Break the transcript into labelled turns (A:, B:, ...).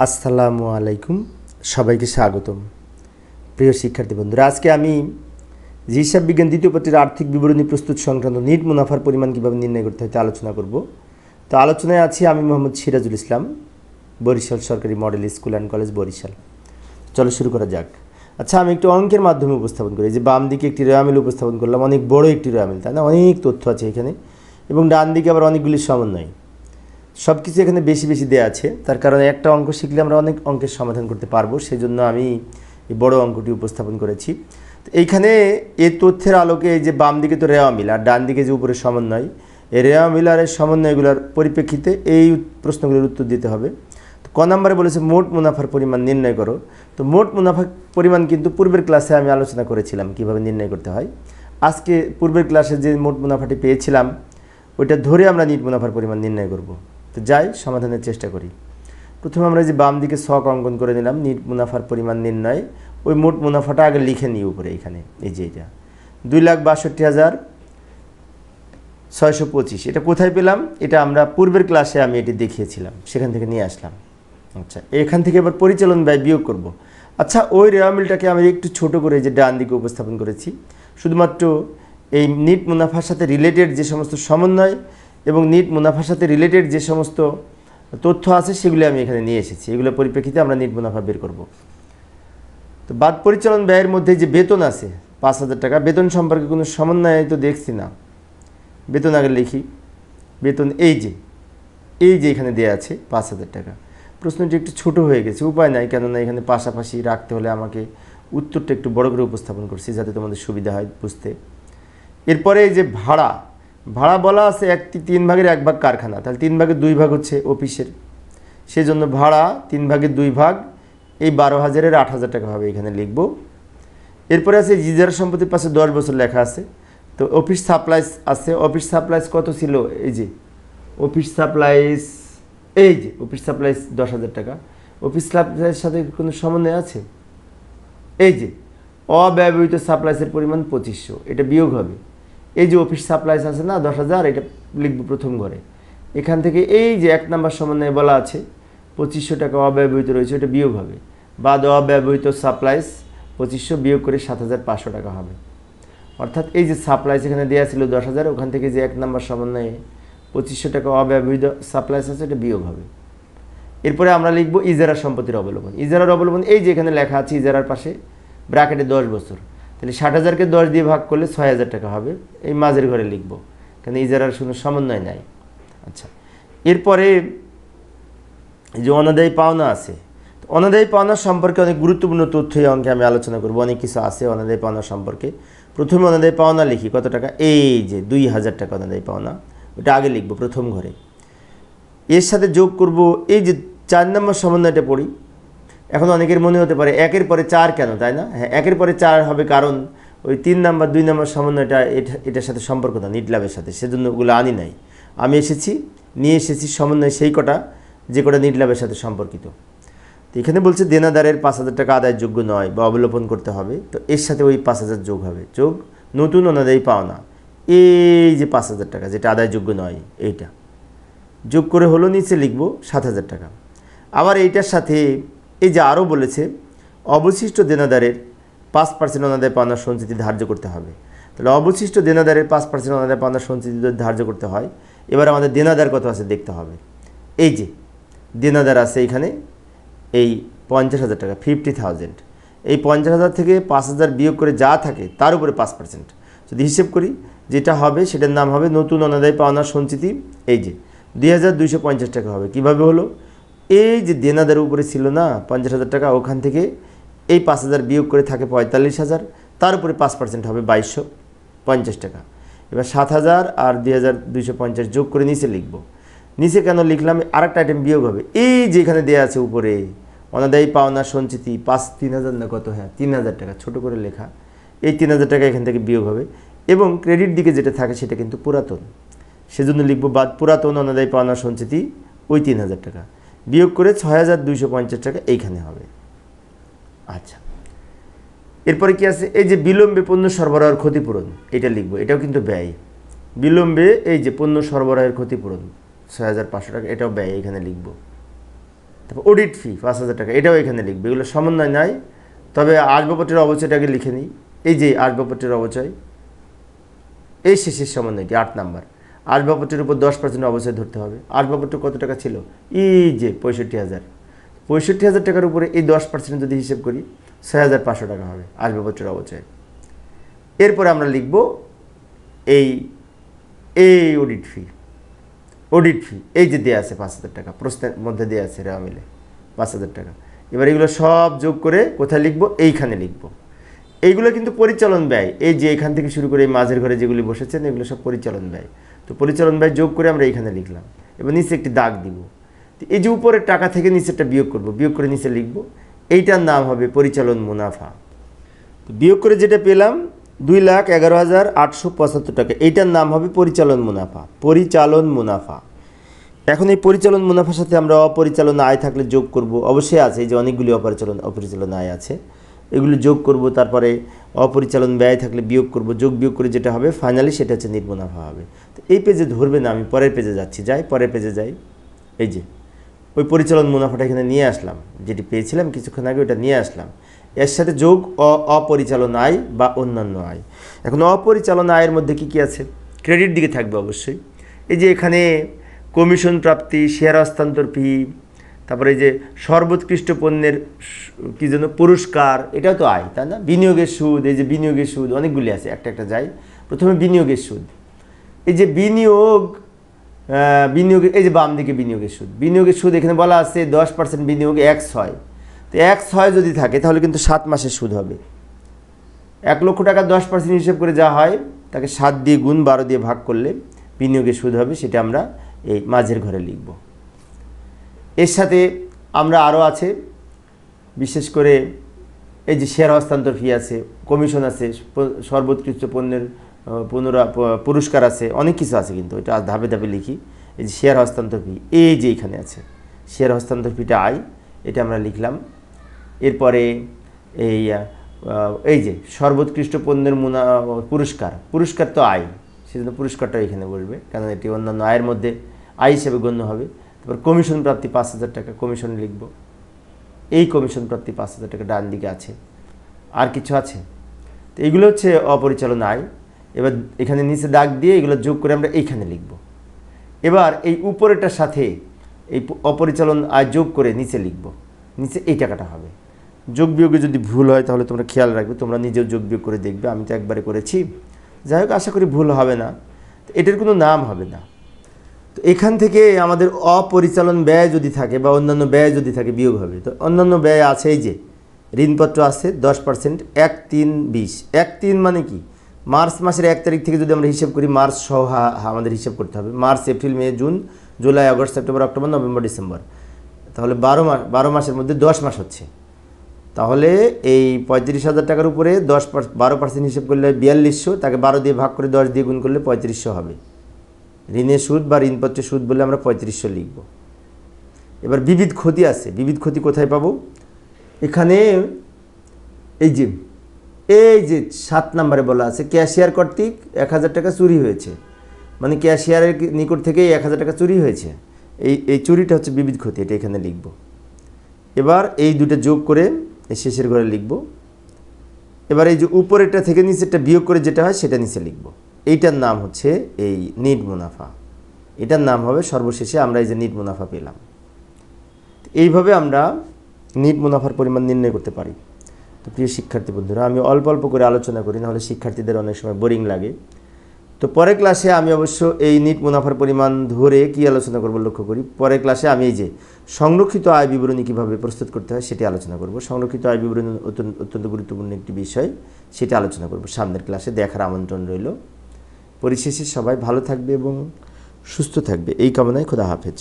A: আসসালামু আলাইকুম, সবাইকে স্বাগতম। প্রিয় শিক্ষার্থী বন্ধুরা, আজকে আমি হিসাব বিজ্ঞান দ্বিতীয় পত্রের আর্থিক বিবরণী প্রস্তুত সংক্রান্ত নিট মুনাফার পরিমাণ কীভাবে নির্ণয় করতে হয় তা আলোচনা করব। তো আলোচনায় আছি আমি মোহাম্মদ সিরাজুল ইসলাম, বরিশাল সরকারি model school and college, Barishal. চলো শুরু করা যাক। আচ্ছা, আমি একটু অঙ্কের মাধ্যমে উপস্থাপন করি। যে বাম দিকে একটি রেওয়ামিল উপস্থাপন করলাম, অনেক বড় একটি রেওয়ামিল, তাই না? অনেক তথ্য আছে এখানে, এবং ডান দিকে আবার অনেকগুলি সমন্বয়। সব কিছু এখানে বেশি বেশি দেওয়া আছে, তার কারণে একটা অঙ্ক শিখলে আমরা অনেক অঙ্কের সমাধান করতে পারবো, সেই জন্য আমি এই বড় অঙ্কটি উপস্থাপন করেছি। তো এইখানে এই তথ্যের আলোকে এই যে বাম দিকে তো রেওয়ামিল আর ডান দিকে যে উপরে সমন্বয়, এই রেওয়ামিল আর এই সমন্বয়গুলোর পরিপ্রেক্ষিতে এই প্রশ্নগুলোর উত্তর দিতে হবে। তো ক নম্বরে বলেছে মোট মুনাফার পরিমাণ নির্ণয় করো। তো মোট মুনাফার পরিমাণ কিন্তু পূর্বের ক্লাসে আমি আলোচনা করেছিলাম কীভাবে নির্ণয় করতে হয়। আজকে পূর্বের ক্লাসে যে মোট মুনাফাটি পেয়েছিলাম ওইটা ধরে আমরা নিট মুনাফার পরিমাণ নির্ণয় করব। তো যাই সমাধানের চেষ্টা করি। প্রথমে আমরা যে বাম দিকে ছক অঙ্কন করে নিলাম, নিট মুনাফার পরিমাণ নির্ণয়। ওই মোট মুনাফাটা আগে লিখে নিই উপরে, এখানে এই যে এটা 2,62,625। এটা কোথায় পেলাম? এটা আমরা পূর্বের ক্লাসে আমি এটি দেখিয়েছিলাম, সেখান থেকে নিয়ে আসলাম। আচ্ছা, এখান থেকে এবার পরিচালন ব্যয় বিয়োগ করব। আচ্ছা, ওই রেওয়ামিলটাকে আমি একটু ছোট করে যে ডান দিকে উপস্থাপন করেছি, শুধুমাত্র এই নিট মুনাফার সাথে রিলেটেড যে সমস্ত সমন্বয় এবং নিট মুনাফার সাথে রিলেটেড যে সমস্ত তথ্য আছে সেগুলি আমি এখানে নিয়ে এসেছি। এগুলোর পরিপ্রেক্ষিতে আমরা নিট মুনাফা বের করব। তো বাদ পরিচালন ব্যয়ের মধ্যে যে বেতন আছে 5,000 টাকা, বেতন সম্পর্কে কোনো সমন্বয় তো দেখছি না। বেতন আগে লিখি। বেতন এই যে এখানে দেওয়া আছে 5,000 টাকা। প্রশ্নটি একটু ছোট হয়ে গেছে, উপায় নাই, কেননা এখানে পাশাপাশি রাখতে হলে আমাকে উত্তরটা একটু বড় করে উপস্থাপন করছি যাতে তোমাদের সুবিধা হয় বুঝতে। এরপরে এই যে ভাড়া বলা আছে 3 ভাগের 1 ভাগ কারখানা, তাহলে 3 ভাগের 2 ভাগ হচ্ছে অফিসের, সেজন্য ভাড়া 3 ভাগের 2 ভাগ, এই 12,000-এর 8,000 টাকা হবে, এখানে লিখব। এরপরে আছে ইজারা সম্পত্তির পাশে 10 বছর লেখা আছে। তো অফিস সাপ্লাইস আছে, অফিস সাপ্লাইস কত ছিল? এই যে অফিস সাপ্লাইস, এই যে অফিস সাপ্লাইস 10,000 টাকা। অফিস সাপ্লাইসের সাথে কোনো সমন্বয় আছে? এই যে অব্যবহৃত সাপ্লাইসের পরিমাণ 2,500, এটা বিয়োগ হবে। এই যে অফিস সাপ্লাইস আছে না 10,000, এটা লিখব প্রথম ঘরে। এখান থেকে এই যে 1 নম্বর সমন্বয়ে বলা আছে 2,500 টাকা অব্যবহৃত রয়েছে, এটা বিয়োগ হবে। বাদ অব্যবহৃত সাপ্লাইস 2,500 বিয়োগ করে 7,500 টাকা হবে। অর্থাৎ এই যে সাপ্লাইস এখানে দেওয়া ছিল 10,000, ওখান থেকে যে 1 নম্বর সমন্বয়ে 2,500 টাকা অব্যবহৃত সাপ্লাইস আছে, এটা বিয়োগ হবে। এরপরে আমরা লিখব ইজারা সম্পত্তির অবলম্বন। ইজারার অবলম্বন এই যে এখানে লেখা আছে, ইজারার পাশে ব্র্যাকেটে 10 বছর, তাহলে 60,000-কে 10 দিয়ে ভাগ করলে 6,000 টাকা হবে, এই মাঝের ঘরে লিখব, কারণ ইজারার কোনো সমন্বয় নাই। আচ্ছা, এরপরে এই যে অনাদায়ী পাওনা আছে। তো অনাদায়ী পাওনা সম্পর্কে অনেক গুরুত্বপূর্ণ তথ্য এই অঙ্কে আমি আলোচনা করব, অনেক কিছু আছে অনাদায়ী পাওনা সম্পর্কে। প্রথমে অনাদায়ী পাওনা লিখি, কত টাকা? এই যে 2,000 টাকা অনাদায়ী পাওনা, ওটা আগে লিখব প্রথম ঘরে। এর সাথে যোগ করব এই যে 4 নম্বর সমন্বয়টা পড়ি। এখন অনেকের মনে হতে পারে 1-এর পরে 4 কেন, তাই না? হ্যাঁ, 1-এর পরে 4 হবে কারণ ওই 3 নম্বর 2 নম্বর সমন্বয়টা এটার সাথে সম্পর্ক না, নিট ল্যাবের সাথে, সেজন্য ওগুলো আনি নাই। আমি নিয়ে এসেছি সমন্বয় সেই কটা যে কটা নিট ল্যাবের সাথে সম্পর্কিত। তো এখানে বলছে দেনাদারের 5,000 টাকা আদায়ের যোগ্য নয় বা অবলোপন করতে হবে, তো এর সাথে ওই 5,000 যোগ হবে, যোগ নতুন অনাদায়ী পাওনা এই যে 5,000 টাকা যেটা আদায়ের যোগ্য নয়, এইটা যোগ করে হলো নিচে লিখব 7,000 টাকা। আবার এইটার সাথে এই যে আরও বলেছে অবশিষ্ট দেনাদারের 5% অনাদায় পাওনা সঞ্চিতি ধার্য করতে হবে। তাহলে অবশিষ্ট দেনাদারের 5% অনাদায় পাওনা সঞ্চিতি যদি ধার্য করতে হয়, এবার আমাদের দেনাদার কত আছে দেখতে হবে। এই যে দেনাদার আছে এখানে এই 50,000 টাকা, 50,000। এই 50,000 থেকে 5,000 বিয়োগ করে যা থাকে তার উপরে 5% যদি হিসেব করি, যেটা হবে সেটার নাম হবে নতুন অনাদায় পাওনা সঞ্চিতি। এই যে 2,250 টাকা হবে। কিভাবে হলো? এই যে দেনাদারের উপরে ছিল না 50,000 টাকা, ওখান থেকে এই 5,000 বিয়োগ করে থাকে 45,000, তার উপরে 5% হবে 2,250 টাকা। এবার 7,000 আর 2,250 যোগ করে নিচে লিখব। নিচে কেন লিখলাম? আরেকটা আইটেম বিয়োগ হবে, এই যে এখানে দেওয়া আছে উপরে অনাদায়ী পাওনা সঞ্চিতি 3,000 না কত, হ্যাঁ 3,000 টাকা, ছোটো করে লেখা। এই 3,000 টাকা এখান থেকে বিয়োগ হবে, এবং ক্রেডিট দিকে যেটা থাকে সেটা কিন্তু পুরাতন, সেজন্য লিখব বাদ পুরাতন অনাদায়ী পাওনা সঞ্চিতি ওই 3,000 টাকা বিয়োগ করে 6,250 টাকা এইখানে হবে। আচ্ছা, এরপরে কি আছে? এই যে বিলম্বে পণ্য সরবরাহের ক্ষতিপূরণ, এটা লিখব, এটাও কিন্তু ব্যয়। বিলম্বে এই যে পণ্য সরবরাহের ক্ষতিপূরণ 6,500 টাকা, এটাও ব্যয়, এখানে লিখব। তারপর অডিট ফি 5,000 টাকা, এটাও এখানে লিখবে। এগুলো সমন্বয় নাই, তবে আসবাবপত্রের অবচয়টাকে লিখে নিই। এই যে আসবাবপত্রের অবচয়, এই শেষের সমন্বয়টি 8 নাম্বার। আসবাবপত্রের উপর 10% অবচয় ধরতে হবে। আসবাবপত্র কত টাকা ছিল? এই যে 65,000। 65,000 টাকার উপরে এই 10% যদি হিসেব করি 6,500 টাকা হবে আসবাবপত্রের অবচয়। এরপরে আমরা লিখব এই অডিট ফি। অডিট ফি এই যে দেওয়া আছে 5,000 টাকা, প্রশ্নের মধ্যে দেওয়া আছে রেওয়া মিলে 5,000 টাকা। এবার এগুলো সব যোগ করে কোথায় লিখব? এইখানে লিখব। এইগুলো কিন্তু পরিচালন ব্যয়। এই যে এখান থেকে শুরু করে এই মাঝের ঘরে যেগুলি বসেছেন এগুলো সব পরিচালন ব্যয়। তো পরিচালন ব্যয় যোগ করে আমরা এইখানে লিখলাম। এবার নিচে একটি দাগ দিব। এই যে উপরের টাকা থেকে নিচেরটা বিয়োগ করব, বিয়োগ করে নিচে লিখব। এইটার নাম হবে পরিচালন মুনাফা। তো বিয়োগ করে যেটা পেলাম 2,11,875 টাকা, এইটার নাম হবে পরিচালন মুনাফা। পরিচালন মুনাফা। এখন এই পরিচালন মুনাফার সাথে আমরা অপরিচালন আয় থাকলে যোগ করব। অবশ্যই আছে, এই যে অনেকগুলি অপরিচালন আয় আছে, এগুলো যোগ করব। তারপরে অপরিচালন ব্যয় থাকলে বিয়োগ করব। যোগ বিয়োগ করে যেটা হবে ফাইনালি সেটা হচ্ছে নিট মুনাফা হবে। তো এই পেজে ধরবে না, আমি পরের পেজে যাচ্ছি। পরের পেজে যাই। এই যে ওই পরিচালন মুনাফাটা এখানে নিয়ে আসলাম, যেটি পেয়েছিলাম কিছুক্ষণ আগে, ওটা নিয়ে আসলাম। এর সাথে যোগ অপরিচালন আয় বা অন্যান্য আয়। এখন অপরিচালন আয়ের মধ্যে কি কি আছে? ক্রেডিট দিকে থাকবে অবশ্যই। এই যে এখানে কমিশন প্রাপ্তি, শেয়ার হস্তান্তর ফি, তারপরে এই যে সর্বোৎকৃষ্ট পণ্যের কী যেন পুরস্কার, এটাও তো আয়, তাই না? বিনিয়োগের সুদ, এই যে বিনিয়োগের সুদ অনেকগুলি আছে, একটা একটা যাই। প্রথমে বিনিয়োগের সুদ। এই যে বিনিয়োগের এই যে বাম দিকে বিনিয়োগের সুদ। বিনিয়োগের সুদ এখানে বলা আছে 10% বিনিয়োগ 1/6। তো 1/6 যদি থাকে তাহলে কিন্তু 7 মাসের সুদ হবে। 1 লক্ষ টাকা 10% হিসেব করে যা হয় তাকে 7 দিয়ে গুণ 12 দিয়ে ভাগ করলে বিনিয়োগের সুদ হবে, সেটা আমরা এই মাঝের ঘরে লিখব। এর সাথে আমরা আরও আছে, বিশেষ করে এই যে শেয়ার হস্তান্তর ফি আছে, কমিশন আছে, সর্বোৎকৃষ্ট পণ্যের পুরস্কার আছে, অনেক কিছু আছে, কিন্তু এটা ধাপে ধাপে লিখি। এই যে শেয়ার হস্তান্তর ফি, এই যে এখানে আছে শেয়ার হস্তান্তর ফিটা আয়, এটা আমরা লিখলাম। এরপরে এই যে সর্বোৎকৃষ্ট পণ্যের পুরস্কার তো আয়, সেজন্য পুরস্কারটা এখানে বলবে, কারণ এটি অন্যান্য আয়ের মধ্যে আয় হিসেবে গণ্য হবে। তারপর কমিশন প্রাপ্তি 5,000 টাকা, কমিশন লিখব। এই কমিশন প্রাপ্তি 5,000 টাকা ডান দিকে আছে। আর কিছু আছে? তো এইগুলো হচ্ছে অপরিচালন আয়। এবার এখানে নিচে দাগ দিয়ে এগুলো যোগ করে আমরা এইখানে লিখব। এবার এই উপরেটার সাথে এই অপরিচালন আয় যোগ করে নিচে লিখব। নিচে এই টাকাটা হবে। যোগ বিয়োগে যদি ভুল হয় তাহলে তোমরা খেয়াল রাখবে, তোমরা নিজেও যোগ বিয়োগ করে দেখবে। আমি তো একবারে করেছি, যাই হোক আশা করি ভুল হবে না। এটার কোনো নাম হবে না। তো এখান থেকে আমাদের অপরিচালন ব্যয় যদি থাকে বা অন্যান্য ব্যয় যদি থাকে বিয়োগ হবে। তো অন্যান্য ব্যয় আছে, এই যে ঋণপত্র আছে 10%, 1/3/20। 1/3 মানে কি? মার্চ মাসের 1 তারিখ থেকে যদি আমরা হিসাব করি, মার্চ সহ আমাদের হিসাব করতে হবে। মার্চ, এপ্রিল, মে, জুন, জুলাই, আগস্ট, সেপ্টেম্বর, অক্টোবর, নভেম্বর, ডিসেম্বর, তাহলে 12 মাসের মধ্যে 10 মাস হচ্ছে। তাহলে এই 35,000 টাকার উপরে 12% হিসেব করলে 4200, তাকে 12 দিয়ে ভাগ করে 10 দিয়ে গুণ করলে 3500 হবে। ঋণের সুদ বা ঋণপত্রের সুদ বলে আমরা 3500 লিখব। এবার বিবিধ ক্ষতি আছে। বিবিধ ক্ষতি কোথায় পাবো? এখানে এই যে 7 নম্বরে বলা আছে, ক্যাশিয়ার কর্তৃক 1000 টাকা চুরি হয়েছে, মানে ক্যাশিয়ারের নিকট থেকে 1000 টাকা চুরি হয়েছে। এই চুরিটা হচ্ছে বিবিধ ক্ষতি, এটা এখানে লিখব। এবার এই দুটো যোগ করে এই শেষের ঘরে লিখব। এবার এই যে উপরেরটা থেকে নিচেরটা বিয়োগ করে যেটা হয় সেটা নিচে লিখব। এইটার নাম হচ্ছে এই নিট মুনাফা। এটার নাম হবে সর্বশেষে আমরা এই যে নিট মুনাফা পেলাম। এইভাবে আমরা নিট মুনাফার পরিমাণ নির্ণয় করতে পারি। তো প্রিয় শিক্ষার্থী বন্ধুরা, আমি অল্প অল্প করে আলোচনা করি, নাহলে শিক্ষার্থীদের অনেক সময় বোরিং লাগে। তো পরের ক্লাসে আমি অবশ্য এই নিট মুনাফার পরিমাণ ধরে কি আলোচনা করব লক্ষ্য করি। পরের ক্লাসে আমি এই যে সংরক্ষিত আয় বিবরণী কীভাবে প্রস্তুত করতে হয় সেটি আলোচনা করব। সংরক্ষিত আয় বিবরণী অত্যন্ত গুরুত্বপূর্ণ একটি বিষয়, সেটা আলোচনা করব সামনের ক্লাসে। দেখার আমন্ত্রণ রইল। পরিশেষে সবাই ভালো থাকবে এবং সুস্থ থাকবে এই কামনায় খোদা হাফেজ।